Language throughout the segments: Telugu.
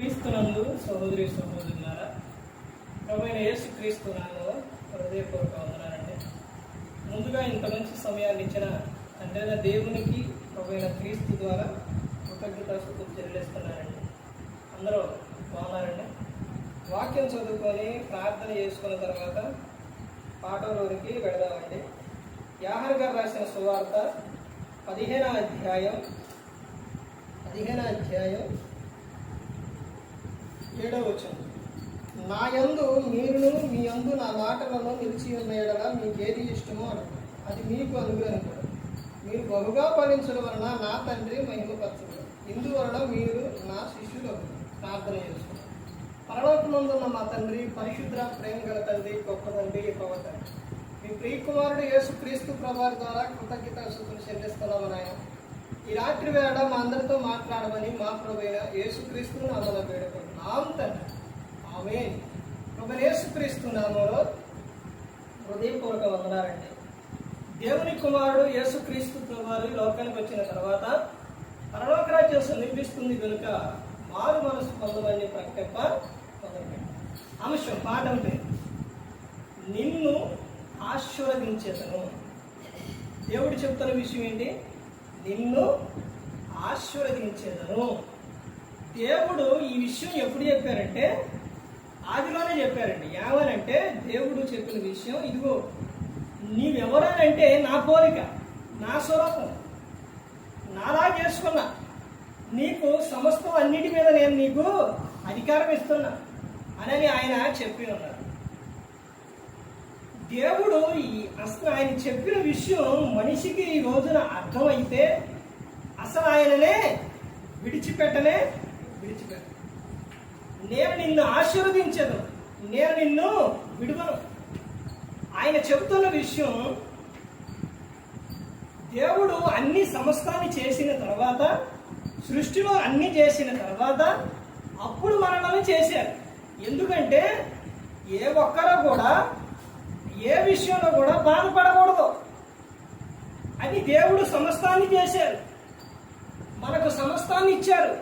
క్రీస్తునందు సహోదరి సహోదరులారా, ప్రభువైన యేసుక్రీస్తు నామములో హృదయపూర్వక వందనాలండి. ముందుగా ఇంత మంచి సమయాన్ని ఇచ్చిన తండ్రైన దేవునికి ప్రభువైన క్రీస్తు ద్వారా కృతజ్ఞతాస్తుతులు చెల్లిస్తున్నానండి. అందరూ బాగున్నారండి. వాక్యం చదువుకొని ప్రార్థన చేసుకున్న తర్వాత పాఠంలోనికి వెళదామండి. యాహరు గారు రాసిన సువార్త 15వ అధ్యాయం 7వ వచనం. నా యందు మీరును మీ యందు నా మాటలలో నిలిచి ఉన్న యెడల మీకు ఏది ఇష్టమో అడగండి, అది మీకు అనుగ్రహించడం. మీరు బహుగా ఫలించడం వలన నా తండ్రి మహిమపరచడం. ఇందువలన మీరు నా శిష్యులు. ప్రార్థన చేసుకున్నారు. పరలోకమందున్న మా తండ్రి, పరిశుద్ధ ప్రేమ గల తండ్రి, గొప్ప తండ్రి, యెహోవా తండ్రి, మీ ప్రియకుమారుడు యేసుక్రీస్తు ప్రభువారి ద్వారా కృతజ్ఞతాస్తుతులు చెల్లిస్తున్నామని ఆయన ఈ రాత్రి వేళ మా అందరితో మాట్లాడమని మా ప్రభువైన యేసుక్రీస్తు నామములో వేడుకుంటున్నాం తండ్రి. ఆమేన్. ప్రభువైన యేసుక్రీస్తు నామములో హృదయపూర్వక వందనాలండి. దేవుని కుమారుడు యేసుక్రీస్తు ప్రభువారు లోకానికి వచ్చిన తర్వాత పరలోక రాజ్యం సమీపిస్తుంది కనుక మారు మనసు పొందమని ప్రకటింప మొదలుపెట్టాం. అంశం పాఠం పేరు నిన్ను ఆశీర్వదించేదను. దేవుడు చెప్తున్న విషయం ఏంటి? నిన్ను ఆశీర్వదించేదను. దేవుడు ఈ విషయం ఎప్పుడు చెప్పారంటే ఆదిలోనే చెప్పారండి. ఏమనంటే దేవుడు చెప్పిన విషయం ఇదిగో, నీవెవరనంటే నా పోలిక, నా స్వరూపం, నాలా చేసుకున్నా, నీకు సమస్తం అన్నిటి మీద నేను నీకు అధికారం ఇస్తున్నా అని ఆయన చెప్పి ఉన్నారు. దేవుడు అసలు ఆయన చెప్పిన విషయం మనిషికి ఈ రోజున అర్థమైతే అసలు ఆయననే విడిచిపెట్టను. నేను నిన్ను ఆశీర్వదించను, నేను నిన్ను విడువను. ఆయన చెబుతున్న విషయం, దేవుడు అన్ని సమస్తాన్ని చేసిన తర్వాత, సృష్టిలో అన్ని చేసిన తర్వాత అప్పుడు మనల్ని చేశారు. ఎందుకంటే ఏ ఒక్కరూ కూడా ఏ విషయంలో కూడా బాధపడకూడదు అని దేవుడు సమస్తాన్ని చేశారు. మనకు సమస్తాన్ని ఇచ్చారు.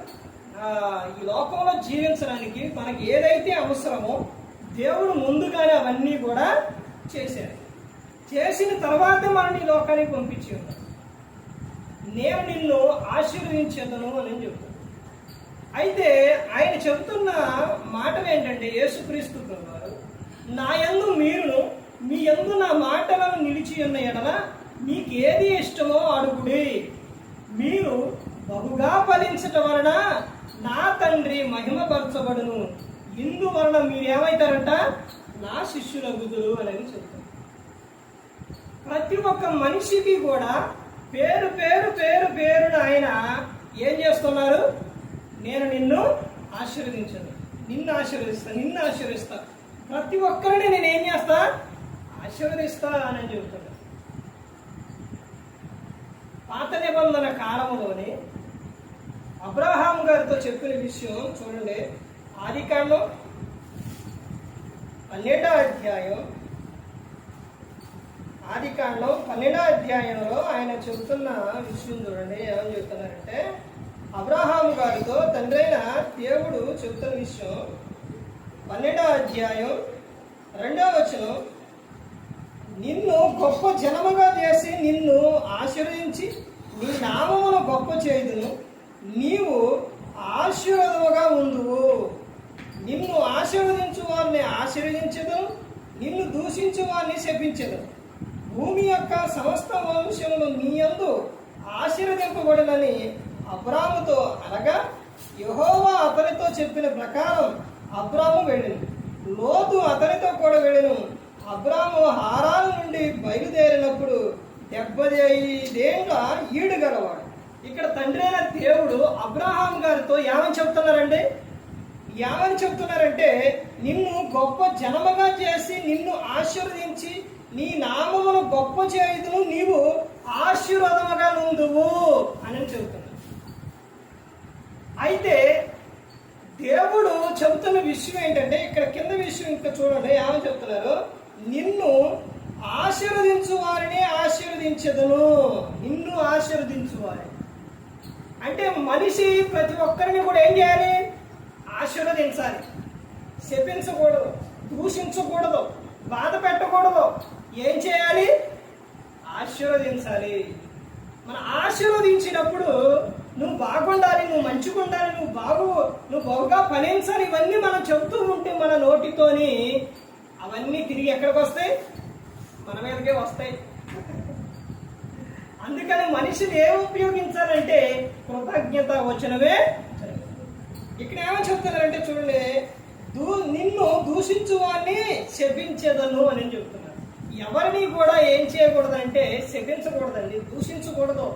ఈ లోకంలో జీవించడానికి మనకి ఏదైతే అవసరమో దేవుడు ముందుగానే అవన్నీ కూడా చేశారు. చేసిన తర్వాతే మనల్ని ఈ లోకానికి పంపించి ఉన్నారు. నేను నిన్ను ఆశీర్వదించేదను అని చెప్తాను. అయితే ఆయన చెబుతున్న మాటలు ఏంటంటే, యేసుక్రీస్తు వారు నా యందు మీరును మీ యందు నా మాటలను నిలిచి ఉన్న ఎడల మీకు ఏది ఇష్టమో అడుగుడి, మీరు బహుగా ఫలించటం వలన నా తండ్రి మహిమపరచబడును. ఇందువలన మీరేమవుతారంట? నా శిష్యులగుదురు అనేది చెప్తారు. ప్రతి ఒక్క మనిషికి కూడా పేరు పేరు పేరు పేరున ఆయన ఏం చేస్తున్నారు? నేను నిన్ను ఆశీర్వదించను, నిన్ను ఆశీర్వదిస్తా, నిన్ను ఆశీర్వదిస్తా, ప్రతి ఒక్కరిని నేను ఏం చేస్తా? ఆశీర్వదిస్తా అని చెబుతున్నాడు. పాత నిబంధన కాలంలోనే అబ్రహాం గారితో చెప్పిన విషయం చూడండి. ఆదికాండం 12వ అధ్యాయంలో ఆయన చెబుతున్న విషయం చూడండి. ఏమని చెబుతున్నారంటే, అబ్రహాం గారితో తండ్రైన దేవుడు చెబుతున్న విషయం 12వ అధ్యాయం 2వ వచనం. నిన్ను గొప్ప జనముగా చేసి నిన్ను ఆశీర్వదించి నీ నామమును గొప్ప చేయుదును, నీవు ఆశీర్వాదముగా ఉందువు. నిన్ను ఆశీర్వదించు వారిని ఆశీర్వదించదు, నిన్ను దూషించు వారిని శపించదు. భూమి యొక్క సమస్త వంశములు నీ యందు ఆశీర్వదింపబడునని అబ్రాముతో అనగా యెహోవా అతనితో చెప్పిన ప్రకారం అబ్రాము వెళ్ళిను. లోతు అతనితో కూడా వెళ్ళిను. అబ్రాము హారాను నుండి బయలుదేరినప్పుడు 75 ఏళ్ల ఈడు గలవాడు. ఇక్కడ తండ్రి అయిన దేవుడు అబ్రహాం గారితో ఏమని చెప్తున్నారంటే, నిన్ను గొప్ప జనముగా చేసి నిన్ను ఆశీర్వదించి నీ నామమును గొప్ప చేయుదును, నీవు ఆశీర్వాదముగా నుందువు అని చెబుతున్నాడు. అయితే దేవుడు చెబుతున్న విషయం ఏంటంటే, ఇక్కడ కింద విషయం ఇంకా చూడండి. ఏమని చెప్తున్నారు? నిన్ను ఆశీర్వదించు వారిని ఆశీర్వదించదును, నిన్ను ఆశీర్వదించు వారిని అంటే మనిషి ప్రతి ఒక్కరిని కూడా ఏం చేయాలి? ఏం చేయాలి? ఆశీర్వదించాలి. మనం ఆశీర్వదించినప్పుడు నువ్వు బాగుండాలి, నువ్వు మంచిగా ఉండాలి, నువ్వు బాగుగా ఫలించాలి, ఇవన్నీ మనం చెబుతూ ఉంటే మన నోటితోని అవన్నీ తిరిగి ఎక్కడికి వస్తాయి? మన మీదకే వస్తాయి. అందుకని మనిషిని ఏం ఉపయోగించాలంటే కృతజ్ఞత వచనమే. ఇక్కడ ఏమని చెప్తున్నారంటే చూడండి, నిన్ను దూషించు వాడిని శపించేదను అని చెప్తున్నారు. ఎవరిని కూడా ఏం చేయకూడదంటే శపించకూడదండి, దూషించకూడదు.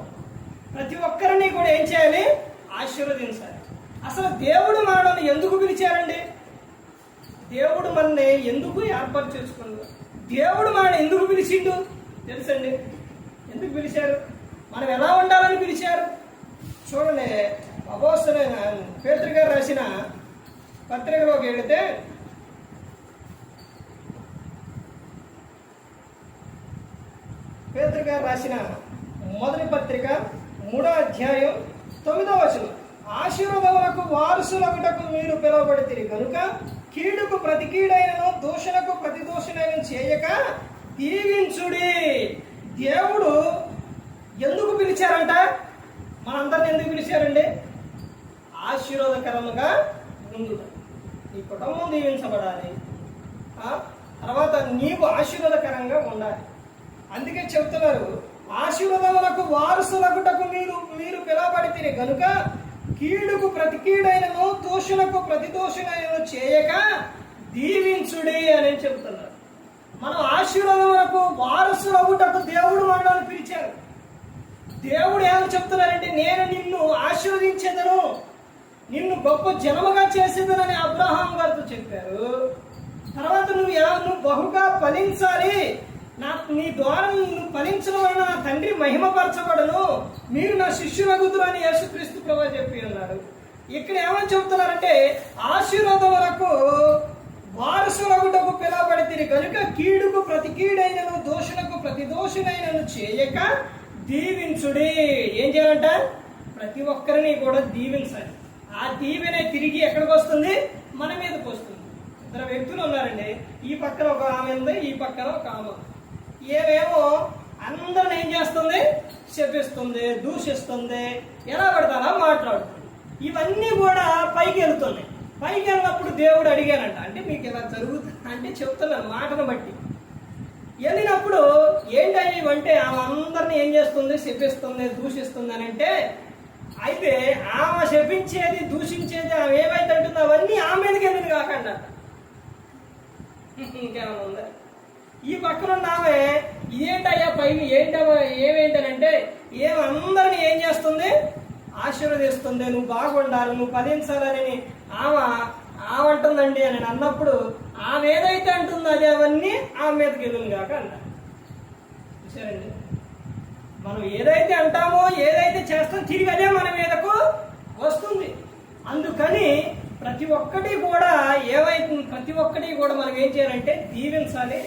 ప్రతి ఒక్కరిని కూడా ఏం చేయాలి? ఆశీర్వదించాలి. అసలు దేవుడు మనల్ని ఎందుకు పిలిచారండి? దేవుడు మనల్ని ఎందుకు ఏర్పాటు చేసుకున్నాడు? దేవుడు మనల్ని ఎందుకు పిలిచిండు తెలుసండి? ఎందుకు పిలిచారు? మనం ఎలా ఉండాలని పిలిచారు? చూడండి, అపోస్తలుడైన పేతురు గారు రాసిన పత్రికలోకి వెళితే పేతురు గారు రాసిన మొదటి పత్రిక 3వ అధ్యాయం 9వ వచనం, ఆశీర్వాదములకు వారసులగుటకు మీరు పిలువబడితిరి కనుక కీడుకు ప్రతి కీడైనను దూషణకు ప్రతి దూషణైనను చేయక దీవించుడి. దేవుడు ఎందుకు పిలిచారంట? మనందరిని ఎందుకు పిలిచారండి? ఆశీర్వాదకరముగా ముందు నీ కుటుంబం దీవించబడాలి, తర్వాత నీవు ఆశీర్వాదకరంగా ఉండాలి. అందుకే చెప్తున్నారు, ఆశీర్వాదములకు వారసులగుటకు మీరు పిలువబడితిరి కనుక కీడుకు ప్రతి కీడైనను దూషణకు ప్రతి దూషణైనను చేయక దీవించుడి అని చెప్తున్నారు. మనం ఆశీర్వాదములకు వారసులగుటకు దేవుడు మనల్ని పిలిచారు. దేవుడు ఏమని చెప్తున్నారంటే, నేను నిన్ను ఆశీర్వదించేదను, నిన్ను గొప్ప జనముగా చేసేదనని అబ్రహాం గారితో చెప్పారు. తర్వాత నువ్వు బహుగా ఫలించాలి, నీ ద్వారా నువ్వు ఫలించడం వలన నా తండ్రి మహిమపరచబడను, మీరు నా శిష్యులగుదురు అని యేసుక్రీస్తు ప్రభువు చెప్పి ఉన్నారు. ఇక్కడ ఏమని చెబుతున్నారంటే, ఆశీర్వాదములకు వారసులగుటకు పిలువబడితిరి కనుక కీడుకు ప్రతి కీడైనను దోషులకు ప్రతి దోషునైనను చేయక దీవించుడి. ఏం చేయాలంట? ప్రతి ఒక్కరిని కూడా దీవించాలి. ఆ దీవెనే తిరిగి ఎక్కడికి వస్తుంది? మన మీదకి వస్తుంది. ఇద్దరు వ్యక్తులు ఉన్నారండి, ఈ పక్కన ఒక ఆమె ఉంది, ఈ పక్కన ఒక ఆమె. ఏమేమో అందరిని ఏం చేస్తుంది? శపిస్తుంది, దూషిస్తుంది, ఎలా పడతారా మాట్లాడుతుంది. ఇవన్నీ కూడా పైకి వెళ్తున్నాయి. పైకి వెళ్ళినప్పుడు దేవుడు అడిగానంట, అంటే మీకు ఇలా జరుగుతుంది అంటే చెప్తున్నాను మాటను బట్టి. వెళ్ళినప్పుడు ఏంటంటే ఇవంటే ఆమె అందరిని ఏం చేస్తుంది? శపిస్తుంది, దూషిస్తుంది అని అంటే, అయితే ఆమె శపించేది దూషించేది ఆమె ఏమైతే అంటుందో అవన్నీ ఆమె మీదకి వెళ్ళింది కాకుండా ఇంకేమైనా ఉందా? ఈ పక్కన ఉన్న ఆమె ఇదేంటయ్యా పైకి ఏమేంటనంటే ఏమందరిని ఏం చేస్తుంది? ఆశీర్వదిస్తుంది, నువ్వు బాగుండాలి, నువ్వు ఫలించాలని ఆమె అంటుందండి అని అన్నప్పుడు ఆమె ఏదైతే అంటుందో అది అవన్నీ ఆమె మీదకి వెళ్ళింది కాక అంట. చూసారండి, మనం ఏదైతే అంటామో ఏదైతే చేస్తామో తిరిగి అదే మన మీదకు వస్తుంది. అందుకని ప్రతి ఒక్కటి కూడా మనం ఏం చేయాలంటే దీవించాలి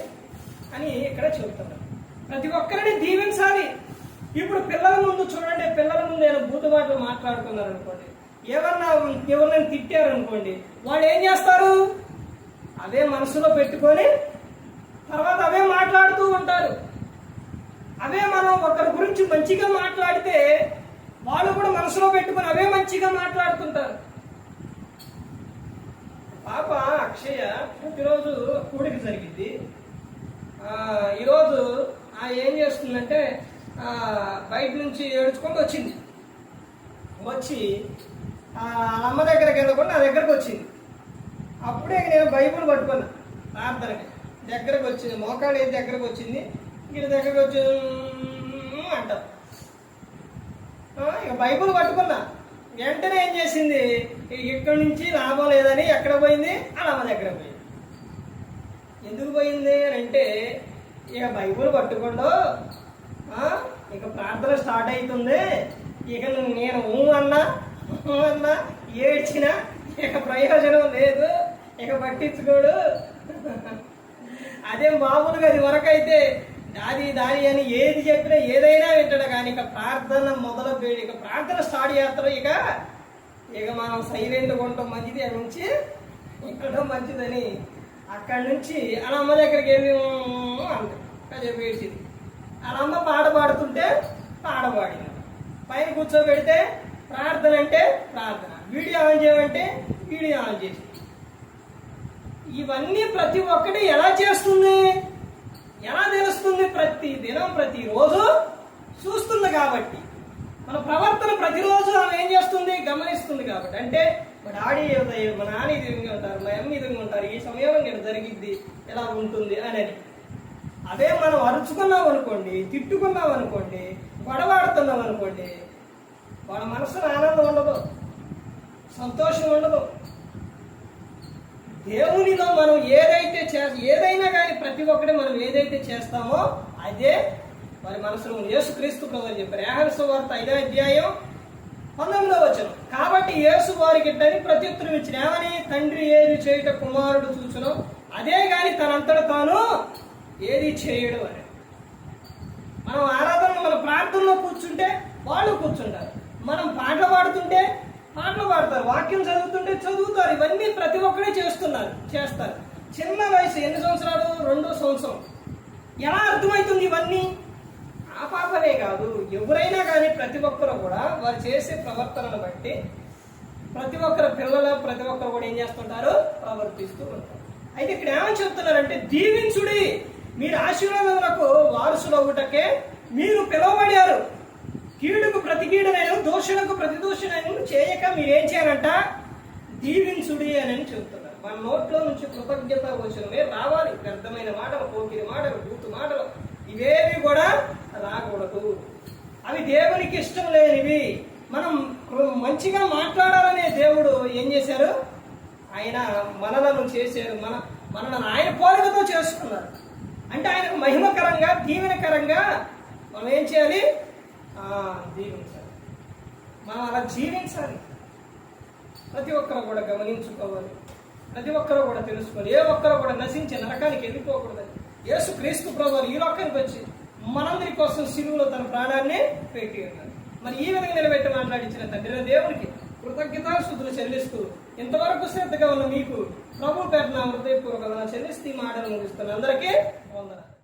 అని ఇక్కడ చెబుతున్నాం. ప్రతి ఒక్కరిని దీవించాలి. ఇప్పుడు పిల్లల ముందు చూడండి, పిల్లల ముందు ఏదో బూతు మాటలు మాట్లాడుకున్నారు అనుకోండి, ఎవరినైనా తిట్టారు అనుకోండి, వాళ్ళు ఏం చేస్తారు? అవే మనసులో పెట్టుకొని తర్వాత అవే మాట్లాడుతూ ఉంటారు. అవే మనం ఒకరి గురించి మంచిగా మాట్లాడితే వాళ్ళు కూడా మనసులో పెట్టుకొని అవే మంచిగా మాట్లాడుతుంటారు. పాప అక్షయ ప్రతిరోజు కూడికి జరిగింది. ఈరోజు ఏం చేస్తుందంటే బయట నుంచి ఏడ్చుకొని వచ్చి అమ్మ దగ్గరికి వెళ్ళకుండా నా దగ్గరకు వచ్చింది. అప్పుడే నేను బైబుల్ పట్టుకున్నా, ప్రార్థనకి దగ్గరకు వచ్చింది, మోకాడు ఏది దగ్గరకు వచ్చింది, ఇక్కడ దగ్గరకు వచ్చి అంటారు. ఇక బైబుల్ పట్టుకున్నా, వెంటనే ఏం చేసింది? ఇక్కడి నుంచి లాభం లేదని ఎక్కడ పోయింది? ఆ అమ్మ దగ్గర పోయింది. ఎందుకు పోయింది అని అంటే, ఇక బైబుల్ పట్టుకోండు, ఇక ప్రార్థన స్టార్ట్ అవుతుంది, ఇక నేను అన్నా ఏడ్చినా ఇక ప్రయోజనం లేదు, ఇక పట్టించుకోడు. అదే మామూలుగా అది వరకైతే దాది అని ఏది చెప్పినా ఏదైనా వింటాడు. కానీ ఇక ప్రార్థన ఇక ప్రార్థన స్టార్ట్ చేస్తారు. ఇక మనం సైలెంట్గా ఉంటాం, మంచిది అక్కడి నుంచి ఇక్కడ మంచిదని అక్కడి నుంచి అలా అమ్మ దగ్గరికి వెళ్ళి అంటారు. కాసేపు ఏడ్చింది. వాళ్ళ అమ్మ పాట పాడుతుంటే పాట పాడింది. పైన కూర్చోబెడితే ప్రార్థన అంటే ప్రార్థన, వీడియో ఆన్ చేయమంటే వీడియో ఆన్ చేసి. ఇవన్నీ ప్రతి ఒక్కటి ఎలా చేస్తుంది, ఎలా తెలుస్తుంది? ప్రతి దినం ప్రతిరోజు చూస్తుంది కాబట్టి, మన ప్రవర్తన ప్రతిరోజు ఆమె ఏం చేస్తుంది, గమనిస్తుంది కాబట్టి. అంటే మా డాడీ మా నాన్న ఇది ఉంటారు, మా అమ్మ ఇది ఉంటారు, ఈ సమయంలో నేను జరిగిద్ది ఎలా ఉంటుంది అని. అదే మనం అరుచుకున్నాం అనుకోండి, తిట్టుకున్నాం అనుకోండి, గొడవాడుతున్నాం అనుకోండి, వాళ్ళ మనసులో ఆనందం ఉండదు, సంతోషం ఉండదు. దేవునిలో మనం ఏదైనా కానీ ప్రతి ఒక్కటి మనం ఏదైతే చేస్తామో అదే వారి మనసులో యేసుక్రీస్తు ప్రభువు చెప్పారు. యోహాను సువార్త 5వ అధ్యాయం 19వ వచనం. కాబట్టి యేసు వారికి ఇట్టని ప్రత్యుత్తరం ఇచ్చిన, ఏమని? తండ్రి ఏది చేయుట కుమారుడు చూచునో అదే గాని తనంతట తాను ఏది చేయడు అని. మనం ఆరాధనలో మన ప్రార్థనలో కూర్చుంటే వాళ్ళు కూర్చుంటారు, మనం పాటలు పాడుతుంటే పాటలు పాడతారు, వాక్యం చదువుతుంటే చదువుతారు. ఇవన్నీ ప్రతి ఒక్కరే చేస్తారు. చిన్న వయసు, ఎన్ని సంవత్సరాలు? 2వ సంవత్సరం. ఎలా అర్థమవుతుంది ఇవన్నీ? ఆ పాపనే కాదు, ఎవరైనా కానీ ప్రతి ఒక్కరు కూడా వారు చేసే ప్రవర్తనను బట్టి ప్రతి ఒక్కరు పిల్లలు ప్రతి ఒక్కరు కూడా ఏం చేస్తుంటారు, ప్రవర్తిస్తూ ఉంటారు. అయితే ఇక్కడ ఏమని చెప్తున్నారంటే, దీవించుడి, మీరు ఆశీర్వాదములకు వారసులవుటకే మీరు పిలువబడారు. కీడుకు ప్రతి కీడునైనా దోషులకు ప్రతి దోషునైనా చేయక మీరేం చేయాలంట, దీవించుడి అని చెప్తున్నారు. మన నోట్లో నుంచి కృతజ్ఞత వచనమే రావాలి. వ్యర్థమైన మాటలు, పోకిరి మాటలు, బూతు మాటలు ఇవేవి కూడా రాకూడదు. అవి దేవునికి ఇష్టం లేనివి. మనం మంచిగా మాట్లాడాలనే దేవుడు ఏం చేశారు, ఆయన మనలను చేశారు, మనలను ఆయన పోలికతో చేసుకున్నారు. అంటే ఆయనకు మహిమకరంగా దీవెనకరంగా మనం ఏం చేయాలి, దీవించాలి, మనం అలా జీవించాలి. ప్రతి ఒక్కరు కూడా గమనించుకోవాలి, ప్రతి ఒక్కరు కూడా తెలుసుకోవాలి. ఏ ఒక్కరు కూడా నశించి నరకానికి వెళ్ళిపోకూడదని యేసుక్రీస్తు ప్రభువు ఈ లోకానికి వచ్చి మనందరి కోసం సిలువలో తన ప్రాణాన్ని పెట్టి ఉన్నారు. మరి ఈ విధంగా నిలబెట్టి మాట్లాడించిన తండ్రి దేవునికి కృతజ్ఞతాస్తుతులు చెల్లిస్తూ ఇంతవరకు శ్రద్ధగా ఉన్న మీకు ప్రభు పేరున హృదయపూర్వకంగా చెల్లిస్తూ మాటలు ముగిస్తున్న అందరికీ వందనాలు.